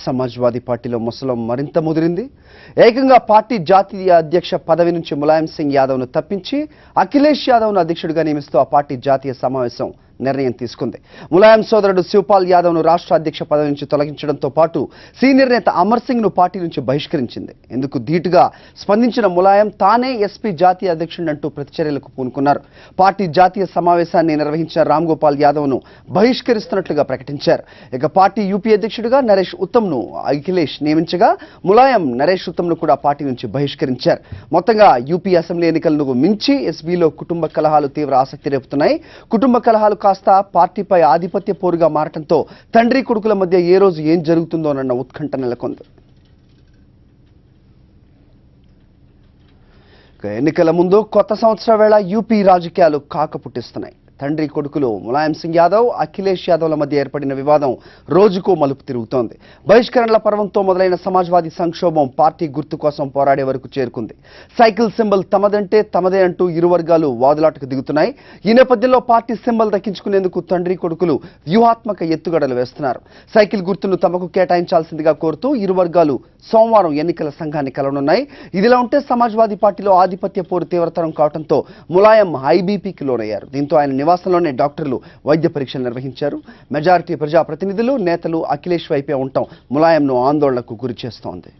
సమాజ్వాదీ పార్టీలో ముసలం మరింత ముదిరింది. ఏకంగా పార్టీ జాతీయ అధ్యక్ష పదవి నుంచి ములాయం సింగ్ యాదవ్ను తప్పించి అఖిలేష్ యాదవ్ను అధ్యక్షుడిగా నియమిస్తూ ఆ పార్టీ జాతీయ సమావేశం నిర్ణయం తీసుకుంది. ములాయం సోదరుడు శివపాల్ యాదవ్ను రాష్ట్ర అధ్యక్ష పదవి నుంచి తొలగించడంతో పాటు సీనియర్ నేత అమర్ సింగ్ను పార్టీ నుంచి బహిష్కరించింది. ఇందుకు ధీటుగా స్పందించిన ములాయం తానే ఎస్పీ జాతీయ అధ్యక్షుడంటూ ప్రతిచర్యలకు పూనుకున్నారు. పార్టీ జాతీయ సమావేశాన్ని నిర్వహించిన రామ్ గోపాల్ యాదవ్ను బహిష్కరిస్తున్నట్లుగా ప్రకటించారు. ఇక పార్టీ యూపీ అధ్యక్షుడిగా నరేష్ ఉత్తమ్ను అఖిలేష్ నియమించగా ములాయం నరేష్ ఉత్తమ్ను కూడా పార్టీ నుంచి బహిష్కరించారు. మొత్తంగా యూపీ అసెంబ్లీ ఎన్నికలను మించి ఎస్బీలో కుటుంబ కలహాలు తీవ్ర ఆసక్తి రేపుతున్నాయి. కుటుంబ కలహాలు కాస్త పార్టీపై ఆధిపత్య పోరుగా మారటంతో తండ్రి కొడుకుల మధ్య ఏ రోజు ఏం జరుగుతుందోనన్న ఉత్కంఠ నెలకొంది. ఎన్నికల ముందు కొత్త సంవత్సర వేళ యూపీ రాజకీయాలు కాక పుట్టిస్తున్నాయి. తండ్రి కొడుకులు ములాయం సింగ్ యాదవ్, అఖిలేష్ యాదవ్ల మధ్య ఏర్పడిన వివాదం రోజుకో మలుపు తిరుగుతోంది. బహిష్కరణల పర్వంతో మొదలైన సమాజ్వాదీ సంక్షోభం పార్టీ గుర్తు కోసం పోరాడే వరకు చేరుకుంది. సైకిల్ సింబల్ తమదంటే తమదే అంటూ ఇరు వర్గాలు వాదులాటకు దిగుతున్నాయి. ఈ నేపథ్యంలో పార్టీ సింబల్ దక్కించుకునేందుకు తండ్రి కొడుకులు వ్యూహాత్మక ఎత్తుగడలు వేస్తున్నారు. సైకిల్ గుర్తును తమకు కేటాయించాల్సిందిగా కోరుతూ ఇరు వర్గాలు సోమవారం ఎన్నికల సంఘాన్ని కలవనున్నాయి. ఇదిలా ఉంటే సమాజ్వాదీ పార్టీలో ఆధిపత్య పోరు తీవ్రతరం కావడంతో ములాయం హైబీపీకి లోనయ్యారు. దీంతో ఆయన నివాసంలోనే డాక్టర్లు వైద్య పరీక్షలు నిర్వహించారు. మెజారిటీ ప్రజాప్రతినిధులు, నేతలు అఖిలేష్ వైపే ఉండటం ములాయంను ఆందోళనకు గురి చేస్తోంది.